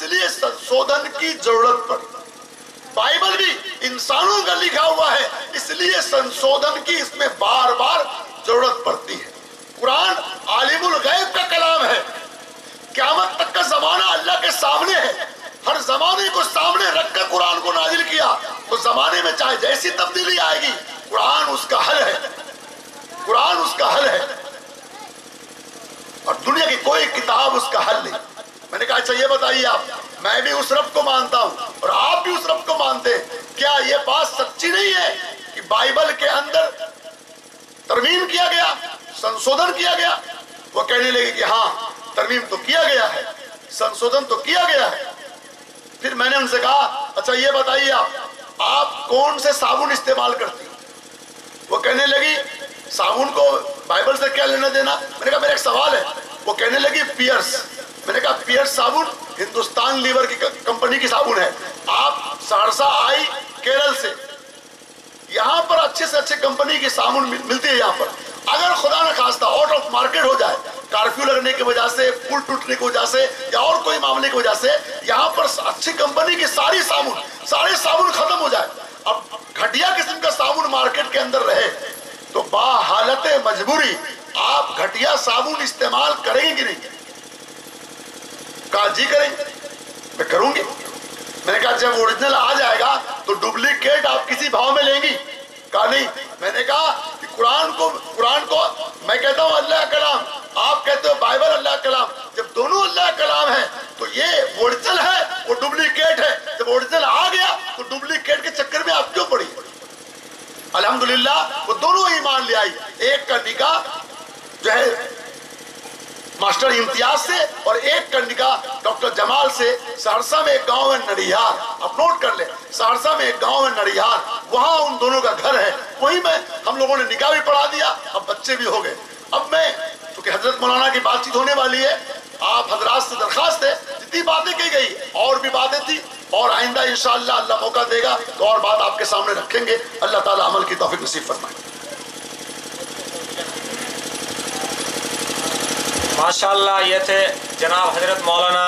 اس لیے संशोधन की जरूरत पड़ी। बाइबल भी इंसानों का लिखा हुआ है, इसलिए संशोधन की इसमें बार बार जरूरत पड़ती है। कुरान आलिमुल गैब का कलाम है, क़यामत तक का जमाना अल्लाह के सामने है, हर जमाने को सामने रखकर कुरान को नाजिल किया, तो जमाने में चाहे जैसी तब्दीली आएगी कुरान उसका हल है, कुरान उसका हल है, और दुनिया की कोई किताब उसका हल नहीं। मैंने कहा अच्छा ये बताइए आप, मैं भी उस रब को मानता हूं और आप भी उस रब को मानते हैं, क्या ये बात सच्ची नहीं है कि बाइबल के अंदर तरमीम किया गया, संशोधन किया गया? वो कहने लगे कि हाँ तरमीम तो किया गया है, संशोधन तो किया गया है। फिर मैंने उनसे कहा अच्छा ये बताइए आप कौन से साबुन इस्तेमाल करती हो? वो कहने लगी साबुन को बाइबल से क्या लेना देना? मैंने कहा मेरा एक सवाल है। वो कहने लगी पियर्स। मैंने कहा पियर्स साबुन हिंदुस्तान लीवर की कंपनी की साबुन है, आप सहरसा आई केरल से, यहाँ पर अच्छे से अच्छे कंपनी की साबुन मिलती है। यहाँ पर अगर खुदा न खास्ता आउट ऑफ मार्केट हो जाए, कर्फ्यू लगने की वजह से, पुल टूटने की वजह से या और कोई मामले की वजह से यहाँ पर अच्छी कंपनी की सारे साबुन खत्म हो जाए, अब घटिया किस्म का साबुन मार्केट के अंदर रहे, तो बाहालत मजबूरी आप घटिया साबुन इस्तेमाल करेंगे कि नहीं? कहा जी करेंगे, मैं करूंगी। मैंने कहा जब ओरिजिनल आ जाएगा तो डुप्लीकेट आप किसी भाव में लेंगी? कहा नहीं। मैंने कहा कि कुरान को मैं कहता हूं अल्लाह का कलाम, आप कहते हो बाइबल अल्लाह का कलाम, जब दोनों अल्लाह का कलाम है तो ये ओरिजिनल है, वो डुप्लीकेट है। जब ओरिजिनल आ गया तो डुप्लीकेट के चक्कर में आप क्यों पड़ी? अल्हम्दुलिल्लाह वो दोनों ईमान ले आई। एक का निकाह जो है मास्टर इम्तियाज से और एक का निकाह डॉक्टर जमाल से सहरसा में एक गांव है नड़ियार, आप नोट कर ले, सहरसा में एक गांव है नड़ियार, वहां उन दोनों का घर है, वहीं में हम लोगों ने निकाह भी पढ़ा दिया, अब बच्चे भी हो गए। अब मैं क्योंकि हजरत मौलाना की बातचीत होने वाली है, आप हजरात से दरखास्त है, जितनी बातें की गई और भी बातें थी, और आइंदा इंशाअल्लाह अल्लाह मौका देगा तो और बात आपके सामने रखेंगे। अल्लाह ताला अमल की तौफीक नसीब फरमाए। माशाअल्लाह ये थे जनाब हजरत मौलाना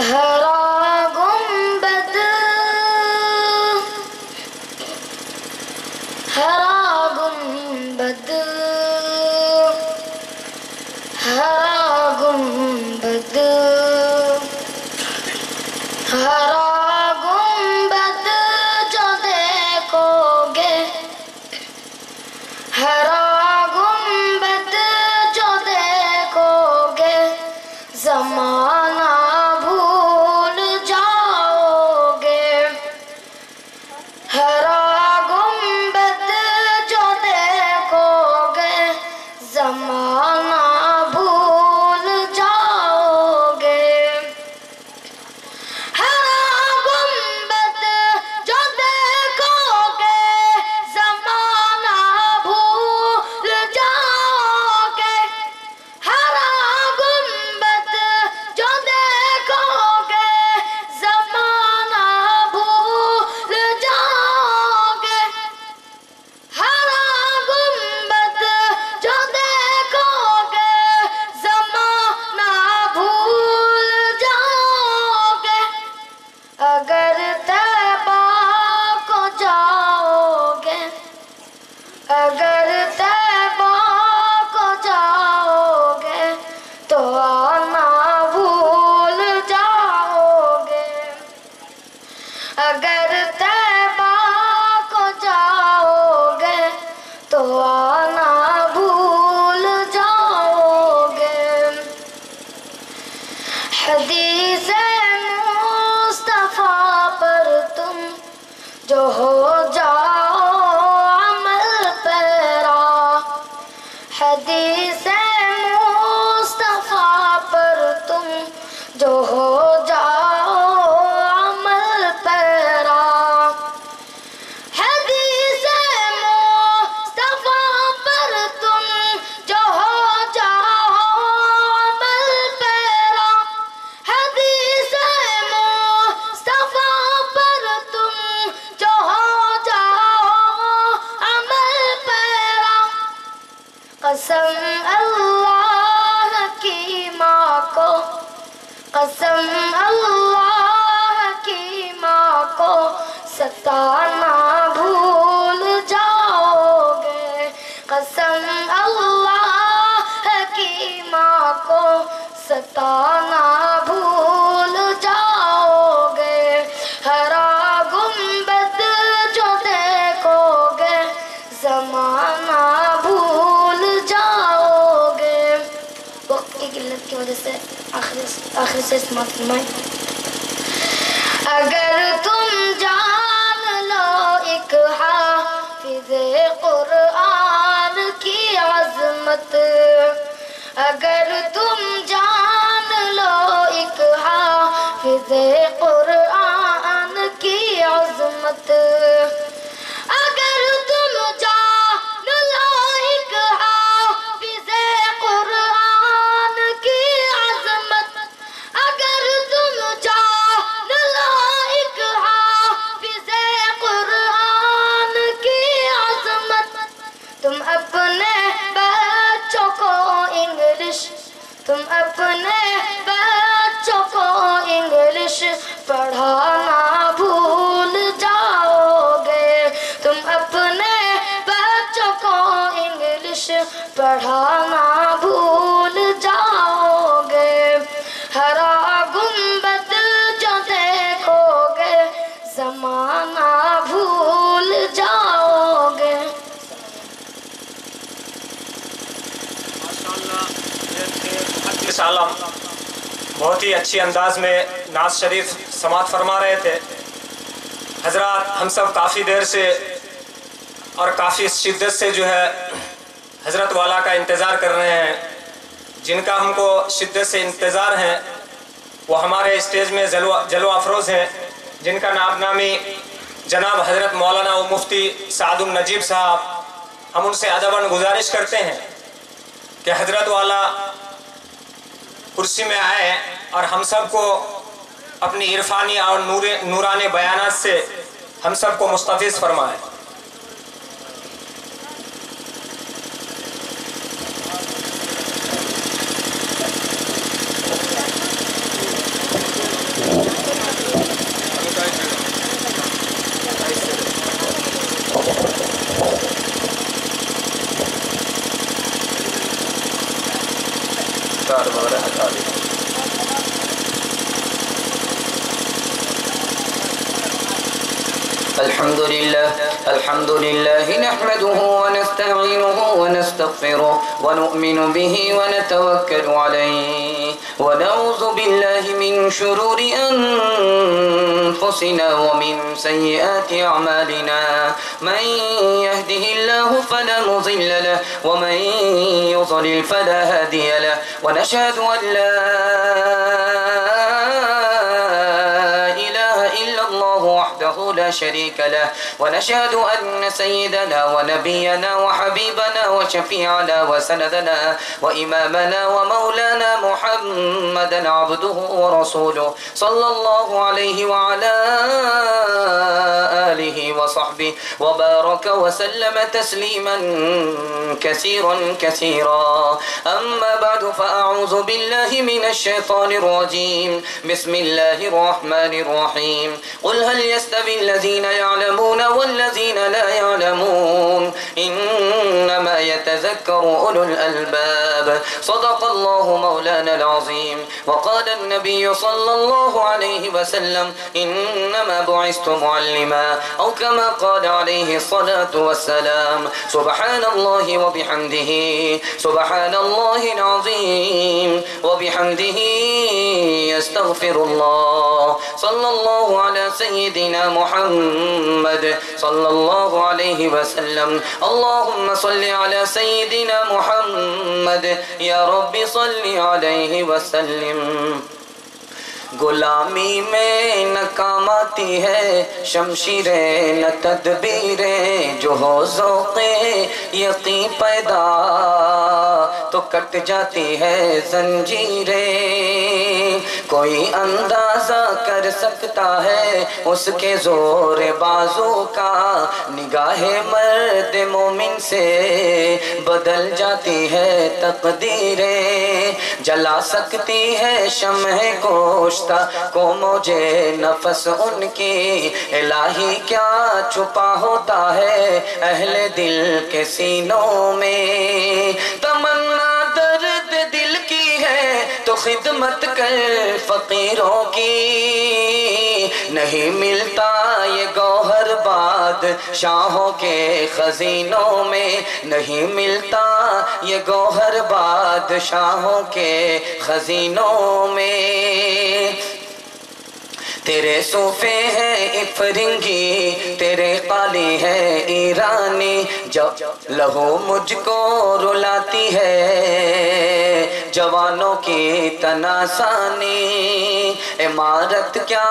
हरा गुंबद हरा गुंबद हरा गुंबद हरा गुंबद जो देखोगे, हरा गुंबद जो देखोगे ज़माना भूल जाओगे, हरा गुंबद जो देखोगे ज़माना भूल जाओगे, हरा गुंबद जो देखोगे ज़माना भूल जाओगे, हरा गुंबद जो देखोगे ज़माना भूल जाओगे, हरा गुंबद जो देखोगे قسم اللہ کی ماں کو ستانا بھول جاؤ گے، قسم اللہ کی ماں کو ستانا بھول جاؤ گے، ہرا گنبد جو دیکھو گے زمانہ بھول جاؤ گے۔ وقت کی قلت کی وجہ سے آخر سے سماعت فرمائیں۔ اگر تم جان لو ایک حافظ قرآن کی عظمت، اگر تم جان لو ایک حافظ قرآن کی عظمت، اگر تم جان لو ایک حافظ قرآن کی عظمت، اگر تم جان لو ایک حافظ قرآن کی عظمت، تم اپنے بچوں کو تم اپنے بچوں کو انگلش پڑھانا بھول جاؤ گے، تم اپنے بچوں کو انگلش پڑھانا بھول جاؤ گے، ہرا گنبد جو دیکھو گے زمانہ بھول جاؤ گے۔ محدث عالم بہت ہی اچھی انداز میں نعت شریف سماعت فرما رہے تھے۔ حضرات ہم سب کافی دیر سے اور کافی شدت سے جو ہے حضرت والا کا انتظار کر رہے ہیں۔ جن کا ہم کو شدت سے انتظار ہے وہ ہمارے اسٹیج میں جلوہ افروز ہیں، جن کا نام نامی جناب حضرت مولانا و مفتی سعد النجیب صاحب۔ ہم ان سے ادباً گزارش کرتے ہیں کہ حضرت والا کرسی میں آئے اور ہم سب کو اپنی عرفانی اور نورانی بیانات سے ہم سب کو مستفیض فرمائے۔ الحمد لله نحمده ونستعينه ونستغفره ونؤمن به ونتوكل عليه ونعوذ بالله من شرور أنفسنا ومن سيئات أعمالنا، من يهده الله فلا مضل له ومن يضلل فلا هادي له، ونشهد أن لا وحده لا شريك له، ونشهد أن سيدنا ونبينا وحبيبنا وشفيعنا وسندنا وإمامنا ومولانا محمدا عبده ورسوله صلى الله عليه وعلى آله وصحبه وبارك وسلم تسليما كثيرا كثيرا. أما بعد فأعوذ بالله من الشيطان الرجيم. بسم الله الرحمن الرحيم. قل هل يستوي الذين يعلمون والذين لا يعلمون إنما يتذكر أولو الألباب. صدق الله مولانا العظيم. وقال النبي صلى الله عليه وسلم إنما بعثت معلما، أو كما قال عليه الصلاة والسلام. سبحان الله وبحمده، سبحان الله العظيم وبحمده يستغفر الله. صلى الله على سيدنا محمد صلى الله عليه وسلم. اللهم صل على سيدنا محمد يا رب صل عليه وسلم. غلامی میں نہ کام آتی ہے شمشیریں نہ تدبیریں، جو ہو ذوق یقین پیدا تو کٹ جاتی ہے زنجیریں. کوئی اندازہ کر سکتا ہے اس کے زور بازو کا، نگاہ مرد مومن سے بدل جاتی ہے تقدیریں. جلا سکتی ہے شمع کوشتہ کو مجھے نفس ان کی، الہی کیا چھپا ہوتا ہے اہل دل کے سینوں میں، تمنا درد دل کی ہے تو خدمت کر فقیروں کی، نہیں ملتا یہ گوہر بادشاہوں کے خزینوں میں، نہیں ملتا یہ گوہر بادشاہوں کے خزینوں میں، تیرے صوفے ہیں افرنگی تیرے قالی ہے ایرانی، جب لہو مجھ کو رلاتی ہے جوانوں کی تناسانی، عمارت کیا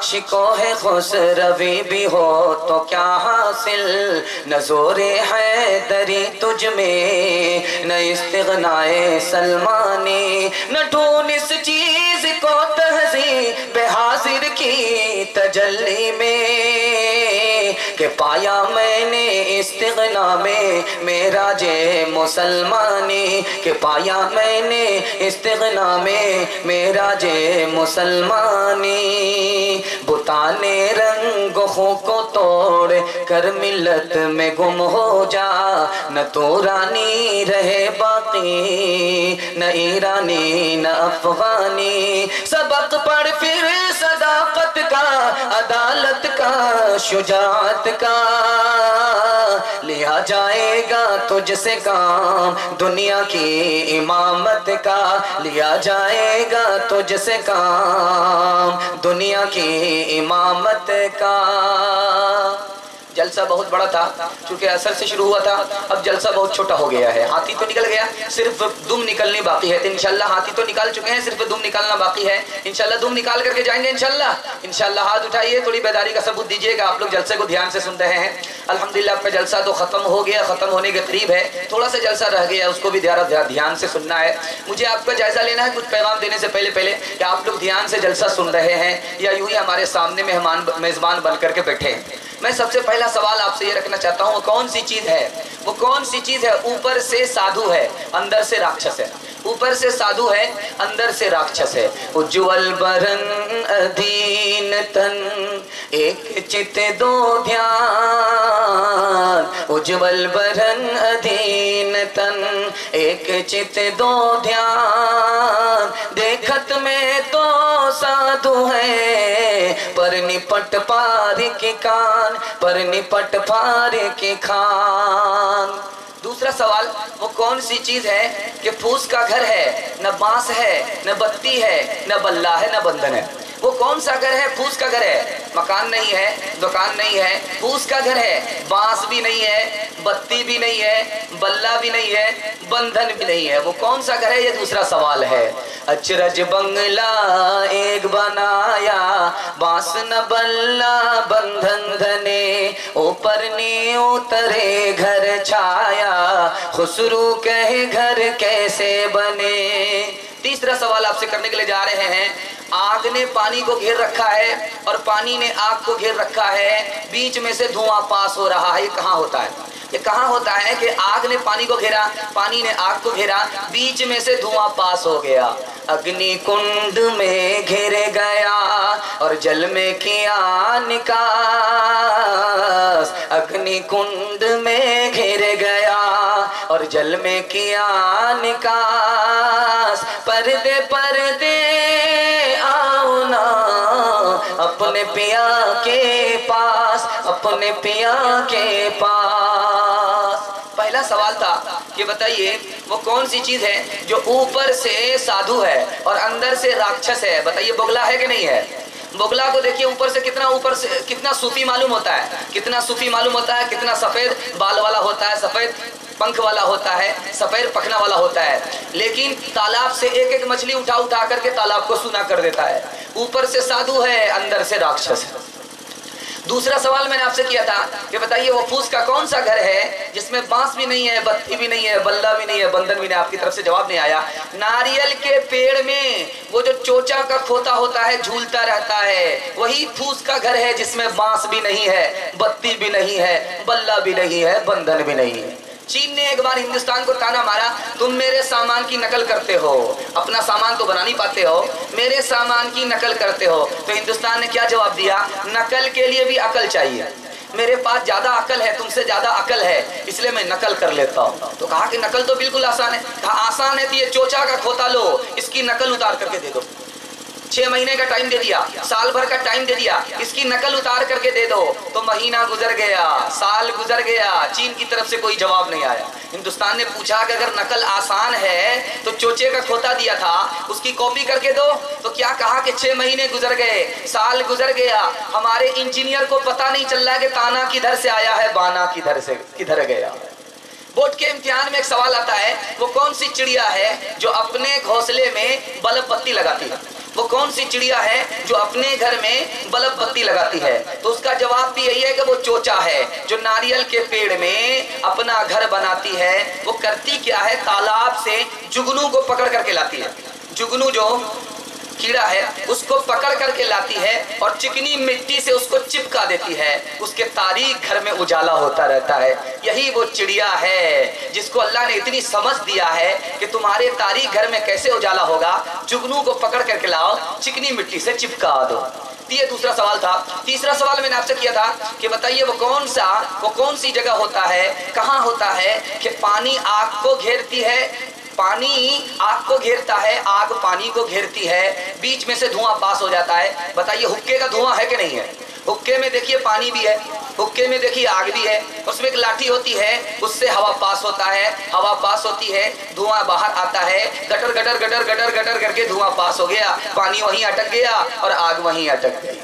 شکو ہے خسروی بھی ہو تو کیا حاصل، نہ زور حیدری تجھ میں نہ استغنائے سلمانی، نہ ڈھونڈ اس چیز کو تہذیب حاضر کی تجلی میں کہ پایا میں نے استغنا میں میرا جے مسلمانی، کہ پایا میں نے استغنا میں میرا جے مسلمانی، بتانے رنگ خوں کو توڑ کر ملت میں گم ہو جا، نہ تو رانی رہے باقی نہ ایرانی نہ افغانی، سبق پڑھ پھر صداقت کا عدالت کا شجاعت کا، لیا جائے گا تجھ سے کام دنیا کی امامت کا، لیا جائے گا تجھ سے کام دنیا کی امامت کا۔ جلسہ بہت بڑا تھا، چونکہ اثر سے شروع ہوا تھا، اب جلسہ بہت چھوٹا ہو گیا ہے، ہاتھی تو نکل گیا، صرف دم نکلنی باقی ہے، تو انشاءاللہ ہاتھی تو نکال چکے ہیں، صرف دم نکالنا باقی ہے، انشاءاللہ دم نکال کر کے جائیں گے انشاءاللہ ہاتھ اٹھائیے، تھوڑی بیداری کا ثبوت دیجئے گا، آپ لوگ جلسے کو دھیان سے سن رہے ہیں، الحمدللہ آپ کا جلسہ تو ختم ہو گیا، ختم ہونے کے قریب ہے، تھوڑا سا جلسہ رہ گیا، اس کو بھی دھیان سے سننا ہے، مجھے آپ کا جائزہ لینا ہے کچھ پیغام دینے سے پہلے کہ آپ لوگ دھیان سے جلسہ سن رہے ہیں یا یوں ہی ہمارے سامنے میزبان بن کر کے بیٹھے ہیں۔ میں سب سے پہلا سوال آپ سے یہ رکھنا چاہتا ہوں، وہ کون سی چیز ہے، وہ کون سی چیز ہے اوپر سے سادھو ہے اندر سے راکشس ہے، اوپر سے سادھو ہے اندر سے راکشس ہے، اجول برن ادھین تن ایک چت دو دھیان، اجول برن ادھین تن ایک چت دو دھیان، دیکھت میں تو سادھو ہے پر نپٹ پار کی کان، پر نپٹ پار کی کھان۔ دوسرا سوال، وہ کون سی چیز ہے کہ پھوس کا گھر ہے، نہ بانس ہے نہ بتی ہے نہ بلہ ہے نہ بندھن ہے، وہ کون سا گھر ہے؟ پھوس کا گھر ہے، مکان نہیں ہے، دکان نہیں ہے، پھوس کا گھر ہے، بانس بھی نہیں ہے، بتی بھی نہیں ہے، بلہ بھی نہیں ہے، بندھن بھی نہیں ہے، وہ کون سا گھر ہے؟ یہ دوسرا سوال ہے۔ اچرج بنگلہ ایک بنایا، بانس نہ بلہ بندھن دھنے، اوپر نی اترے گھر چھایا، خسرو کہے گھر کیسے بنے۔ تیسرا سوال آپ سے کرنے کے لیے جا رہے ہیں، آگ نے پانی کو گھیر رکھا ہے اور پانی نے آگ کو گھیر رکھا ہے، بیچ میں سے دھواں پاس ہو رہا ہے، یہ کہاں ہوتا ہے؟ یہ کہاں ہوتا ہے کہ آگ نے پانی کو گھیرا، پانی نے آگ کو گھیرا، بیچ میں سے دھواں پاس ہو گیا، اگنی کنڈ میں گھر گیا اور جل میں کیا نکاس، اگنی کنڈ میں گھر گیا اور جل میں کیا نکاس، پردے پردے آؤ نا اپنے پیا کے پاس، اپنے پیا کے پاس۔ پہلا سوال تھا کہ بتائیے وہ کون سی چیز ہے جو اوپر سے سادھو ہے اور اندر سے راکشس ہے؟ بتائیے بگلا ہے کہ نہیں ہے؟ بگلا کو دیکھیے اوپر سے کتنا صوفی معلوم ہوتا ہے، کتنا صوفی معلوم ہوتا ہے، کتنا سفید بال والا ہوتا ہے، سفید پنکھ والا ہوتا ہے، سفید پکھنا والا ہوتا ہے، لیکن تالاب سے ایک ایک مچھلی اٹھا کر کے تالاب کو سونا کر دیتا ہے، اوپر سے سادھو ہے اندر سے راکشس ہے۔ دوسرا سوال میں نے آپ سے کیا تھا کہ بتائیے وہ پھوس کا کون سا گھر ہے جس میں بانس بھی نہیں ہے، بتی بھی نہیں ہے، بلہ بھی نہیں ہے، بندھن بھی نہیں ہے؟ آپ کی طرف سے جواب نہیں آیا۔ ناریل کے پیڑ میں وہ جو چوچا کا کھوتا ہوتا ہے جھولتا رہتا ہے، وہی پھوس کا گھر ہے جس میں بانس بھی نہیں ہے، بتی بھی نہیں ہے، بلہ بھی نہیں ہے، بندھن بھی نہیں ہے۔ चीन ने एक बार हिंदुस्तान को ताना मारा, तुम मेरे सामान की नकल करते हो, अपना सामान तो बना नहीं पाते हो, मेरे सामान की नकल करते हो। तो हिंदुस्तान ने क्या जवाब दिया, नकल के लिए भी अकल चाहिए, मेरे पास ज्यादा अकल है, तुमसे ज्यादा अकल है, इसलिए मैं नकल कर लेता हूँ। तो कहा कि नकल तो बिल्कुल आसान है। कहा आसान है तो ये चोचा का खोता लो, इसकी नकल उतार करके दे दो। 6 महीने का टाइम दे दिया, साल भर का टाइम दे दिया, इसकी नकल उतार करके दे दो। तो महीना गुजर गया, साल गुजर गया, चीन की तरफ से कोई जवाब नहीं आया। हिंदुस्तान ने पूछा कि अगर नकल आसान है तो चोचे का खोता दिया था, उसकी कॉपी करके दो। तो क्या कहा कि 6 महीने गुजर गए, साल गुजर गया, हमारे इंजीनियर को पता नहीं चल रहा कि ताना किधर से आया है, बाना किधर से किधर गया। बोर्ड के इम्तिहान में एक सवाल आता है, वो कौन सी चिड़िया है जो अपने घोंसले में बल्ब बत्ती लगाती है? वो कौन सी चिड़िया है जो अपने घर में बल्ब बत्ती लगाती है? तो उसका जवाब भी यही है कि वो चोचा है जो नारियल के पेड़ में अपना घर बनाती है। वो करती क्या है, तालाब से जुगनू को पकड़ करके लाती है। जुगनू जो कीड़ा है उसको पकड़ करके लाती है और चिकनी मिट्टी से उसको चिपका देती है, उसके तारीख घर में उजाला होता रहता है। यही वो चिड़िया है जिसको अल्लाह ने इतनी समझ दिया है कि तुम्हारे तारीख घर में कैसे उजाला होगा, जुगनू को पकड़ करके लाओ, चिकनी मिट्टी से चिपका दो। ये दूसरा सवाल था। तीसरा सवाल मैंने आपसे किया था कि बताइए वो कौन सी जगह होता है, कहाँ होता है कि पानी आग को घेरती है, पानी आग को घेरता है, आग पानी को घेरती है, बीच में से धुआं पास हो जाता है। बताइए हुक्के का धुआं है कि नहीं है? हुक्के में देखिए पानी भी है, हुक्के में देखिए आग भी है, उसमें एक लाठी होती है, उससे हवा पास होता है, हवा पास होती है, धुआं बाहर आता है, gutter gutter gutter gutter gutter करके धुआं पास हो गया, पानी वहीं अटक गया और आग वहीं अटक गई।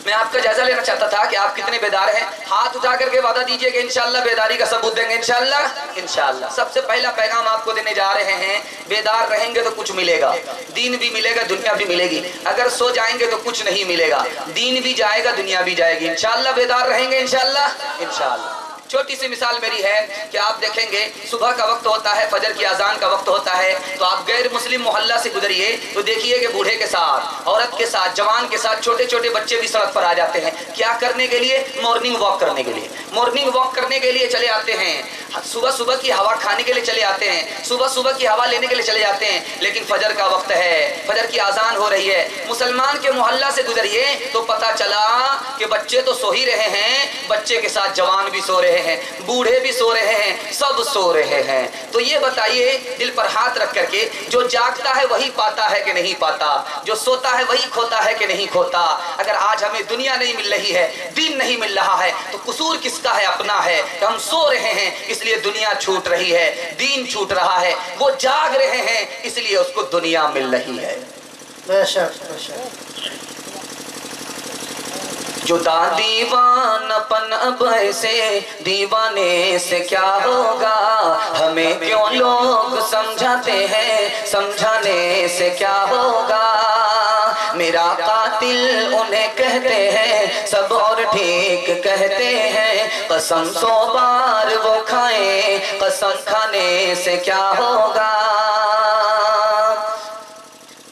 मैं आपका जायजा लेना चाहता था कि आप कितने बेदार हैं। हाथ उठा करके वादा दीजिए कि इंशाअल्लाह बेदारी का सबूत देंगे। इंशाअल्लाह। सबसे पहला पैगाम आपको देने जा रहे हैं, बेदार रहेंगे तो कुछ मिलेगा, दीन भी मिलेगा, दुनिया भी मिलेगी। अगर सो जाएंगे तो कुछ नहीं मिलेगा, दीन भी जाएगा, दुनिया भी जाएगी। इंशाअल्लाह बेदार रहेंगे, इंशाअल्लाह। छोटी सी मिसाल मेरी है कि आप देखेंगे सुबह का वक्त होता है, फजर की अजान का वक्त होता है, तो आप गैर मुस्लिम मोहल्ला से गुजरिए तो देखिए कि बूढ़े के साथ, औरत के साथ, जवान के साथ छोटे छोटे बच्चे भी सड़क पर आ जाते हैं। क्या करने के लिए? मॉर्निंग वॉक करने के लिए। मॉर्निंग वॉक करने के लिए चले आते हैं, सुबह सुबह की हवा खाने के लिए चले आते हैं, सुबह सुबह की हवा लेने के लिए चले जाते हैं। लेकिन फजर का वक्त है, फजर की अजान हो रही है, मुसलमान के मोहल्ला से गुजरिए तो पता चला कि बच्चे तो सो ही रहे हैं, बच्चे के साथ जवान भी सो रहे हैं, बूढ़े भी सो रहे हैं, सब सो रहे हैं। तो ये बताइए दिल पर हाथ रख करके, जो जागता है वही पाता है कि नहीं पाता, जो सोता है वही खोता है कि नहीं खोता। अगर आज हमें दुनिया नहीं मिल रही है, दीन नहीं मिल रहा है, तो कसूर किसका है? अपना है। तो हम सो रहे हैं इसलिए दुनिया छूट रही है, दीन छूट रहा है। वो जाग रहे हैं इसलिए उसको दुनिया मिल रही है। जुदा दीवानपन अब ऐसे दीवाने से क्या होगा, हमें क्यों लोग समझाते हैं, समझाने से क्या होगा। मेरा कातिल उन्हें कहते हैं, सब और ठीक कहते हैं, कसम 100 बार वो खाएं, कसम खाने से क्या होगा।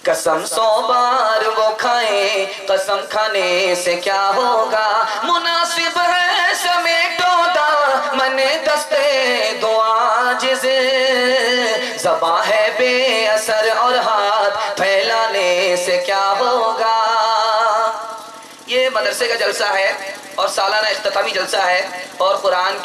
कसम 100 बार वो खाएं, कसम खाने से क्या होगा। मुनासिब है समेटो दामन दस्ते दो आजिज़, ज़बां है बेअसर और हाथ फैलाने से क्या होगा। ये मदरसे का जलसा है और सालाना इख्तितामी जलसा है और कुरान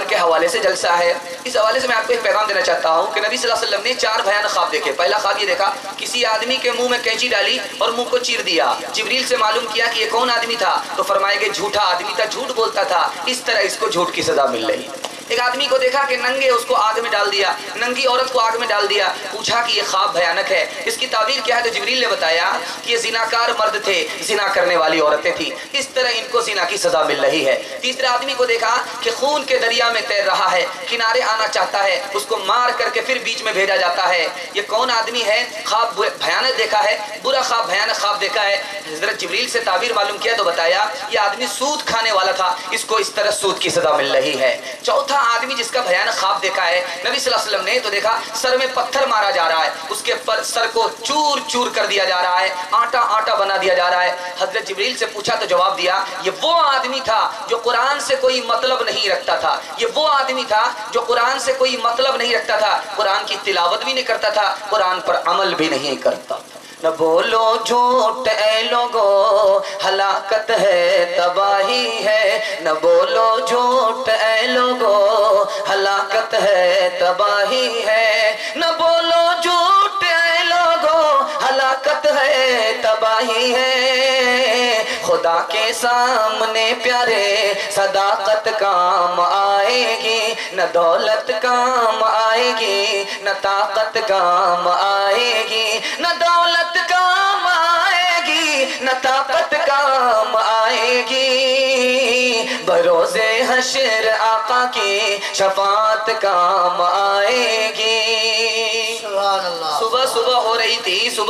के हवाले से जलसा है। इस हवाले से मैं आपको एक पैगाम देना चाहता हूँ कि नबी सल्लल्लाहु अलैहि वसल्लम ने 4 भयानक ख्वाब देखे। पहला ख्वाब ये देखा, किसी आदमी के मुंह में कैंची डाली और मुंह को चीर दिया। जिब्रील से मालूम किया कि ये कौन आदमी था, तो फरमाया कि झूठा आदमी था, झूठ बोलता था, इस तरह इसको झूठ की सजा मिल रही। एक आदमी को देखा कि नंगे, उसको आग में डाल दिया, नंगी औरत को आग में डाल दिया। पूछा कि ये ख्वाब भयानक है, इसकी ताबीर क्या है? तो जिब्रील ने बताया कि ये जिनाकार मर्द थे, जिना करने वाली औरतें थी, इस तरह इनको जिना की सजा मिल रही है। तीसरे आदमी को देखा कि खून के दरिया में तैर रहा है, किनारे आना चाहता है, उसको मार करके फिर बीच में भेजा जाता है। ये कौन आदमी है? ख्वाब भयानक देखा है, बुरा ख्वाब, भयानक ख्वाब देखा है। हज़रत जिब्रील से ताबीर मालूम किया तो बताया ये आदमी सूद खाने वाला था, इसको इस तरह सूद की सजा मिल रही है। चौथा تھا آدمی جس کا بھیانک خواب دیکھا ہے نبی صلی اللہ علیہ وسلم نے، تو دیکھا سر میں پتھر مارا جا رہا ہے، اس کے سر کو چور چور کر دیا جا رہا ہے، آٹا آٹا بنا دیا جا رہا ہے۔ حضرت جبریل سے پوچھا تو جواب دیا یہ وہ آدمی تھا جو قرآن سے کوئی مطلب نہیں رکھتا تھا، یہ وہ آدمی تھا جو قرآن سے کوئی مطلب نہیں رکھتا تھا، قرآن کی تلاوت بھی نہیں کرتا تھا، قرآن پر عمل بھی نہیں کرتا تھا۔ نہ بولو جھوٹ اے لوگو ہلاکت ہے تباہی ہے، نہ بولو جھوٹ اے لوگو ہلاکت ہے تباہی ہے، نہ بولو جھوٹ اے لوگو ہلاکت ہے تباہی ہے، خدا کے سامنے پیارے صداقت کام آئے گی، نہ دولت کام آئے گی، نہ طاقت کام آئے گی، نہ دولت کام آئے گی، نہ طاقت کام آئے گی، بروز حشر آقا کی شفاعت کام آئے گی۔ سبحان اللہ۔ صبح صبح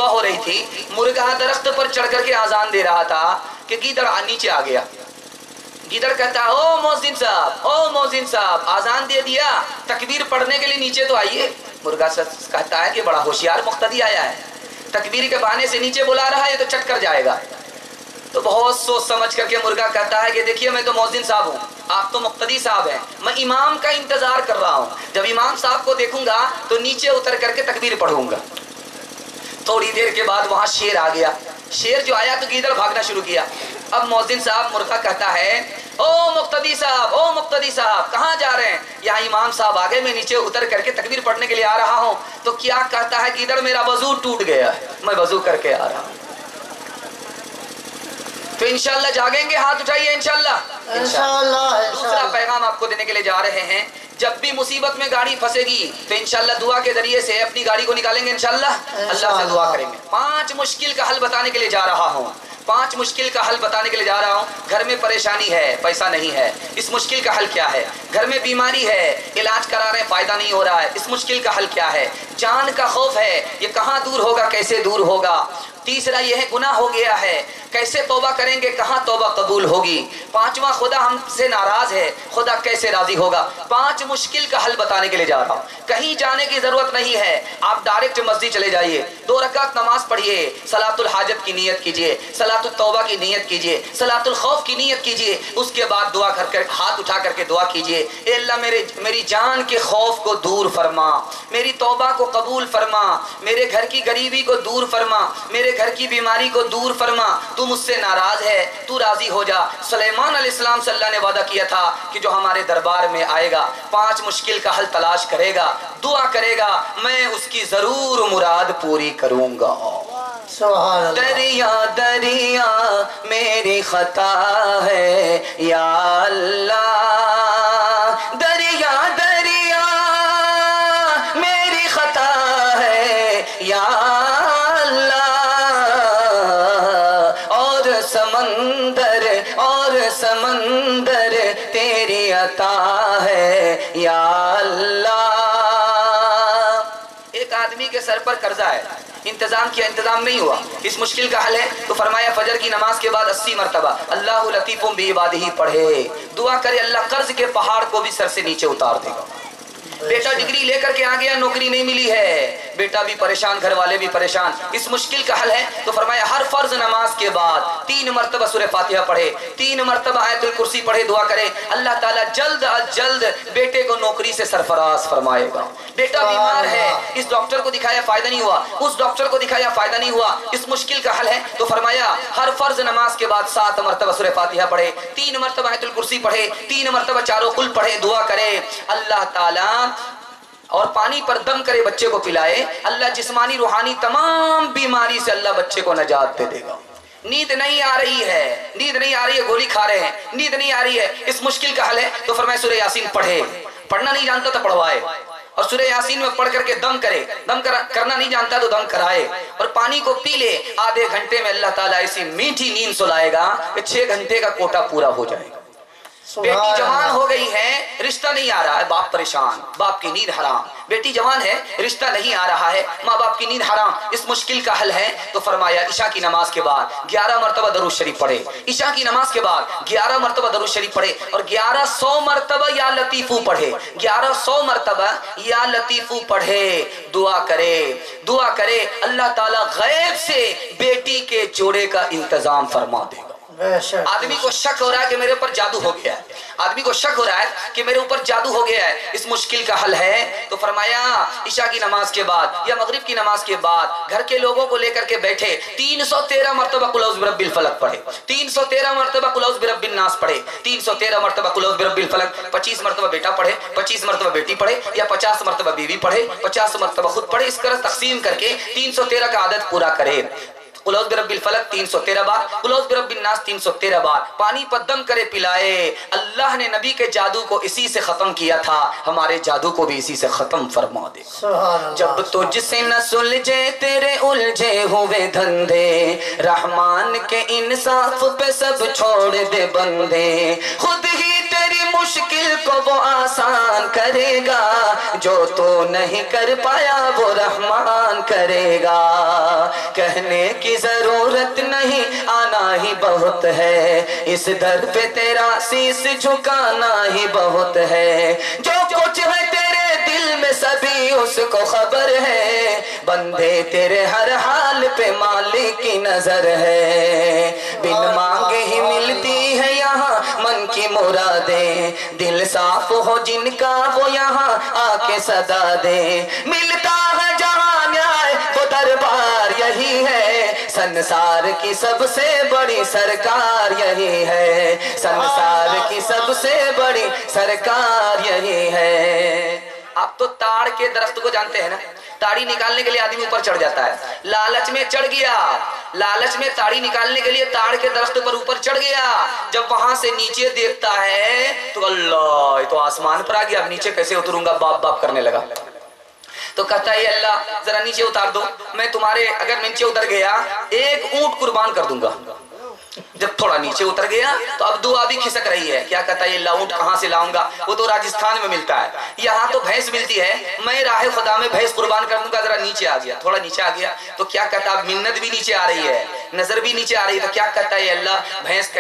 ہو رہی تھی، مرغا درخت پر چڑھ کر کے آزان دے رہا تھا کہ گیدڑ نیچے آ گیا۔ گیدڑ کہتا ہے او مؤذن صاحب آزان دے دیا، تکبیر پڑھنے کے لیے نیچے تو آئیے۔ مرغا کہتا ہے کہ بڑا ہوشیار مقتدی آیا ہے، تکبیر کے بہانے سے نیچے بلا رہا ہے تو چٹ کر جائے گا۔ تو بہت سوچ سمجھ کر کے مرغا کہتا ہے کہ دیکھیے میں تو مؤذن صاحب ہوں، آپ تو مقتدی صاحب ہیں، میں امام کا انتظار کر رہا ہوں، جب امام صاحب کو دیکھوں گا تو نیچے اتر کر کے تکبیر پڑھوں گا۔ تھوڑی دیر کے بعد وہاں شیر آ گیا، شیر جو آیا تو گیدڑ بھاگنا شروع کیا۔ اب مؤذن صاحب مرغا کہتا ہے او مقتدی صاحب کہاں جا رہے ہیں؟ یہاں امام صاحب آگے، میں نیچے اتر کر کے تکبیر پڑھنے کے لیے آ رہا ہوں۔ تو کیا کہتا ہے گیدڑ میرا وضو ٹوٹ گیا ہے، میں وضو کر کے آ رہا ہوں۔ تو انشاءاللہ جاگیں گے، ہاتھ اٹھائیے انشاءاللہ۔ دوسرا پیغام آپ کو دینے کے لیے جا رہے ہیں، جب بھی مصیبت میں گاڑی پھنسے گی تو انشاءاللہ دعا کے ذریعے سے اپنی گاڑی کو نکالیں گے انشاءاللہ، اللہ سے دعا کریں گے۔ 5 مشکل کا حل بتانے کے لیے جا رہا ہوں، 5 مشکل کا حل بتانے کے لیے جا رہا ہوں۔ گھر میں پریشانی ہے، پیسہ نہیں ہے، اس مشکل کا حل کیا ہے؟ گھر میں بیماری ہے، علاج کرا رہے ہیں فائدہ نہیں ہو رہا ہے، اس مشکل کا حل کیا ہے؟ جان کا خوف ہے، یہ کہاں دور ہوگا، کیسے دور ہوگا؟ تیسرا یہ ہے گناہ ہو گیا ہے، کیسے توبہ کریں گے، کہاں توبہ قبول ہوگی؟ 5واں خدا ہم سے ناراض ہے، خدا کیسے راضی ہوگا؟ 5 مشکل کا حل بتانے کے لیے جا رہا ہوں۔ کہیں جانے کی ضرورت نہیں ہے، آپ ڈائریکٹ مسجد چلے جائیے، 2 رکعت نماز پڑھیے، صلاۃ الحاجت کی نیت کیجیے، صلاۃ التوبہ کی نیت کیجیے، صلاۃ الخوف کی نیت کیجیے، اس کے بعد دعا کر کر ہاتھ اٹھا کر کے دعا کیجیے، اے اللہ میری جان کے خوف کو دور فرما، میری توبہ کو قبول فرما، میرے گھر کی غریبی کو دور فرما، میرے گھر کی بیماری کو دور فرما، تو مجھ سے ناراض ہے، تو راضی ہو جا۔ سلیمان علیہ السلام سے اللہ نے وعدہ کیا تھا کہ جو ہمارے دربار میں آئے گا 5 مشکل کا حل تلاش کرے گا، دعا کرے گا، میں اس کی ضرور مراد پوری کروں گا۔ دریا دریا میری خطا ہے یا اللہ، دریا دریا میری خطا ہے یا سمندر تیری عطا ہے یا اللہ۔ ایک آدمی کے سر پر قرضہ ہے، انتظام کیا، انتظام نہیں ہوا، اس مشکل کا حل ہے تو فرمایا فجر کی نماز کے بعد 80 مرتبہ اللہ لطیف بعبادہ پڑھے، دعا کرے اللہ قرض کے پہاڑ کو بھی سر سے نیچے اتار دے گا۔ بیٹا ڈگری لے کر کے آ گیا، نوکری نہیں ملی ہے، بیٹا بھی پریشان، گھر والے بھی پریشان، اس مشکل کا حل ہے تو فرمایا ہر فرض نماز کے بعد 3 مرتبہ سورہ فاتحہ پڑھے، 3 مرتبہ آیت الکرسی پڑھے، دعا کرے اللہ تعالیٰ جلد از جلد بیٹے کو نوکری سے سرفراز فرمائے گا۔ بیٹا بیمار ہے، اس ڈاکٹر کو دکھایا فائدہ نہیں ہوا، اس ڈاکٹر کو دکھایا فائدہ نہیں ہوا، اس مشکل کا حل ہے تو فرمایا ہر فرض نماز کے بعد 7 مرتبہ سورہ فاتحہ پڑھے، 3 مرتبہ آیت الکرسی پڑھے، 3 مرتبہ چاروں کل پڑھے، دعا کرے اللہ تعالیٰ اور پانی پر دم کرے بچے کو پلائے، اللہ جسمانی روحانی تمام بیماری سے اللہ بچے کو نجات دے دے گا۔ نیند نہیں آ رہی ہے، گولی کھا رہے ہیں، نیند نہیں آ رہی ہے، اس مشکل کا حل ہے تو فرمائے سورہ یاسین پڑھے، پڑھنا نہیں جانتا تو پڑھوائے، اور سورہ یاسین میں پڑھ کر کے دم کرے، کرنا نہیں جانتا تو دم کرائے، اور پانی کو پی لے، آدھے گھنٹے میں اللہ تعالیٰ ایسی میٹھی نیند سلائے گا کہ 6 گھنٹے کا کوٹا پورا ہو جائے گا۔ बेटी जवान हो गई है, रिश्ता नहीं आ रहा है, बाप परेशान, बाप की नींद हराम। बेटी जवान है, रिश्ता नहीं आ रहा है, माँ बाप की नींद हराम। इस मुश्किल का हल है तो फरमाया इशा की नमाज के बाद 11 मरतबा दरूद शरीफ पढ़े। इशा की नमाज के बाद 11 मरतबा दरूद शरीफ पढ़े और 1100 मरतबा या लतीफू पढ़े। 1100 मरतबा या लतीफू पढ़े, दुआ करे अल्लाह ताला गैब से बेटी के जोड़े का इंतजाम फरमा देगा। आदमी को शक हो रहा है कि मेरे ऊपर जादू हो गया है, आदमी को शक हो रहा है कि मेरे ऊपर जादू हो गया है, इस मुश्किल का हल है तो फरमाया इशा की नमाज के बाद या मगरिब की नमाज के बाद घर के लोगों को लेकर के बैठे 313 मरतबा कुल औज़ बिरब्बिल फलक पढ़े, 313 मरतबा कुल औज़ बिरब्बिन नास पढ़े, 313 मरतबा कुल औज़ बिरब्बिल फलक, 25 मरतबा बेटा पढ़े, 25 मरतबा बेटी पढ़े या 50 मरतबा बीवी पढ़े, 50 मरतबा खुद पढ़े। इस तरह तकसीम करके 313 का आदत पूरा करे। कुल औज़ बिरब्बिल फलक 313 बार, कुल औज़ बिरब्बिन नास 313 बार, पानी पद्दम करे पिलाए। अल्लाह ने नबी के जादू को इसी से खत्म किया था, हमारे जादू को भी इसी से खत्म फरमा दे। जब तुझसे न सुलझे तेरे उलझे हुए धंधे, रहमान के इंसाफ पे सब छोड़ दे बंदे। खुद ही तेरी मुश्किल को वो आसान करेगा, जो तो नहीं कर पाया वो रहमान करेगा। कहने की जरूरत नहीं, आना ही बहुत है, इस दर पे तेरा शीश झुकाना ही बहुत है। जो कुछ है तेरे दिल में सभी उसको खबर है, बंदे तेरे हर हाल पे मालिक की नजर है। बिन मांगे ही मिलती है यहाँ मन की मुरादें, दिल साफ हो जिनका वो यहाँ आके सदा दे। मिलता है जहाँ न्याय वो दरबार यही है, संसार की सबसे बड़ी सरकार यही है, संसार की सबसे बड़ी सरकार यही है। आप तो ताड़ के दरख्त को जानते हैं ना, ताड़ी निकालने के लिए आदमी ऊपर चढ़ जाता है, लालच में चढ़ गया, लालच में ताड़ी निकालने के लिए ताड़ के दरख्त पर ऊपर चढ़ गया। जब वहां से नीचे देखता है तो अल्लाह, ये तो आसमान पर आ गया, अब नीचे कैसे उतरूंगा, बाप बाप करने लगा। तो कहता है अल्लाह जरा नीचे उतार दो, मैं तुम्हारे अगर नीचे उतर गया एक ऊंट कुर्बान कर दूंगा। जब थोड़ा नीचे उतर गया तो अब दुआ भी खिसक रही है, क्या कहता है ऊंट कहां से लाऊंगा, वो तो राजस्थान में मिलता है, यहाँ तो भैंस मिलती है, मैं राह खुदा में भैंस कुर्बान कर दूंगा। जरा नीचे आ गया, थोड़ा नीचे आ गया तो क्या कहता है, मिन्नत भी नीचे आ रही है, नजर भी नीचे आ रही है, तो क्या कहता है अल्लाह भैंस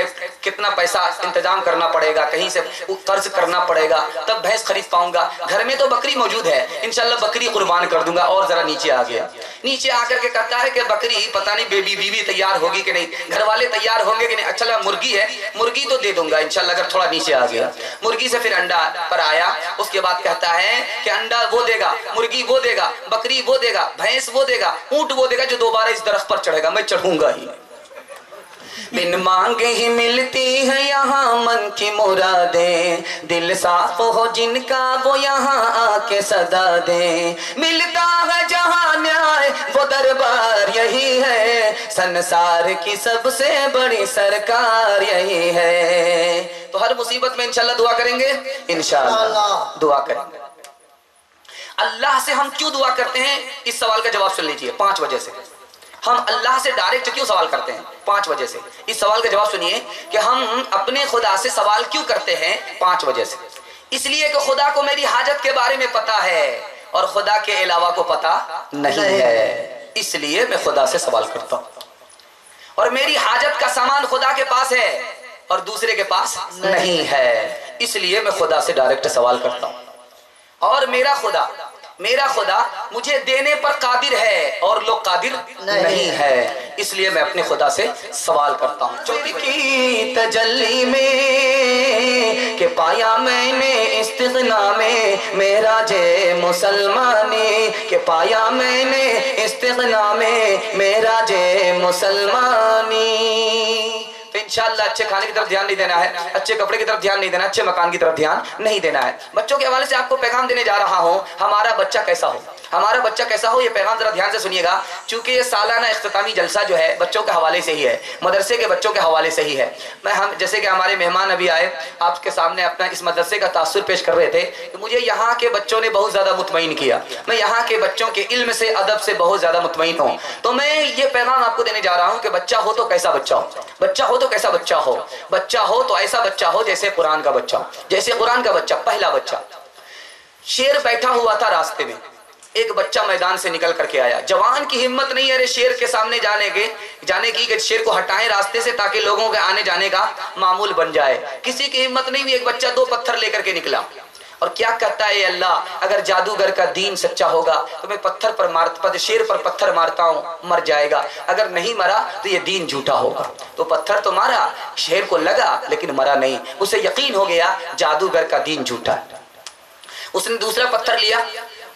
कितना पैसा इंतजाम करना पड़ेगा, कहीं से कर्ज करना पड़ेगा तब भैंस खरीद पाऊंगा, घर में तो बकरी मौजूद है, इंशाल्लाह बकरी कुर्बान कर दूंगा। और जरा नीचे आ गया, नीचे आकर के कहता है कि बकरी पता नहीं बीवी तैयार होगी कि नहीं, घर वाले तैयार होंगे कि नहीं, अच्छा मुर्गी है, मुर्गी तो दे दूंगा इंशाल्लाह। अगर थोड़ा नीचे आ गया, मुर्गी से फिर अंडा पर आया, उसके बाद कहता है कि अंडा वो देगा, मुर्गी वो देगा, बकरी वो देगा, भैंस वो देगा, ऊंट वो देगा जो दोबारा इस दरख्त पर चढ़ेगा, मैं चढ़ूंगा ही। बिन मांगे ही मिलती है यहाँ मन की मुरादें, दिल साफ हो जिनका वो यहाँ आके सदा दे। मिलता है जहाँ न्याय वो दरबार यही है, संसार की सबसे बड़ी सरकार यही है। तो हर मुसीबत में इंशाल्लाह दुआ करेंगे, इंशाल्लाह दुआ करेंगे। अल्लाह से हम क्यों दुआ करते हैं, इस सवाल का जवाब सुन लीजिए। 5 वजह से हम अल्लाह से डायरेक्ट क्यों सवाल करते हैं, 5 वजह से। इस सवाल का जवाब सुनिए कि हम अपने खुदा से सवाल क्यों करते हैं, 5 वजह से। इसलिए कि खुदा को मेरी हाजत के बारे में पता है और खुदा के अलावा को पता नहीं है, इसलिए मैं खुदा से सवाल करता हूं। और मेरी हाजत का सामान खुदा के पास है और दूसरे के पास नहीं है, इसलिए मैं खुदा से डायरेक्ट सवाल करता हूं। और मेरा खुदा मुझे देने पर कादिर है और लोग कादिर नहीं है, इसलिए मैं अपने खुदा से सवाल करता हूँ। चौथी की तजल्ली में के पाया मैंने इस्तिग़ना में मेरा जे मुसलमानी, के पाया मैंने इस्तिग़ना में मेरा जे मुसलमानी। तो इंशाअल्लाह अच्छे खाने की तरफ ध्यान नहीं देना है, अच्छे कपड़े की तरफ ध्यान नहीं देना, अच्छे मकान की तरफ ध्यान नहीं देना है। बच्चों के हवाले से आपको पैगाम देने जा रहा हूँ, हमारा बच्चा कैसा हो, हमारा बच्चा कैसा हो, ये पैगाम जरा ध्यान से सुनिएगा, क्योंकि ये सालाना इख्तितामी जलसा जो है बच्चों के हवाले से ही है, मदरसे के बच्चों के हवाले से ही है। हम जैसे कि हमारे मेहमान अभी आए, आपके सामने अपना इस मदरसे का तासुर पेश कर रहे थे कि मुझे यहाँ के बच्चों ने बहुत ज़्यादा मुतमईन किया, मैं यहाँ के बच्चों के इल्म से, अदब से बहुत ज़्यादा मुतमईन हूँ। तो मैं ये पैगाम आपको देने जा रहा हूँ कि बच्चा हो तो कैसा बच्चा हो, बच्चा हो तो कैसा बच्चा हो? बच्चा हो तो ऐसा बच्चा हो जैसे कुरान का बच्चा, जैसे कुरान का बच्चा, पहला बच्चा। शेर बैठा हुआ था रास्ते में, एक बच्चा मैदान से निकल करके आया। जवान की हिम्मत नहीं है शेर के सामने जाने की कि शेर को हटाएं रास्ते से ताकि लोगों के आने जाने का मामूल बन जाए। किसी की हिम्मत नहीं हुई। एक बच्चा 2 पत्थर लेकर के निकला और क्या कहता है, अल्लाह अगर जादूगर का दीन सच्चा होगा तो मैं शेर पर पत्थर मारता हूँ, मर जाएगा, अगर नहीं मरा तो ये दीन झूठा होगा। तो पत्थर तो मारा, शेर को लगा लेकिन मरा नहीं। उसे यकीन हो गया जादूगर का दीन झूठा है। उसने दूसरा पत्थर लिया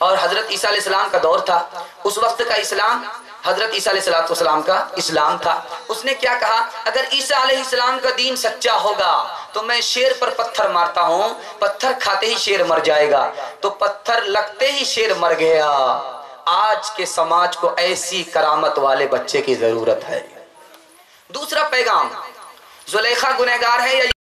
और हजरत ईसा अलैहिस्सलाम का दौर था। उस वक्त का इस्लाम हजरत ईसा अलैहिस्सलाम का इस्लाम था। उसने क्या कहा, अगर ईसा अलैहिस्सलाम का दीन सच्चा होगा तो मैं शेर पर पत्थर मारता हूं, पत्थर खाते ही शेर मर जाएगा। तो पत्थर लगते ही शेर मर गया। आज के समाज को ऐसी करामत वाले बच्चे की जरूरत है। दूसरा पैगाम, जुलेखा गुनहगार है या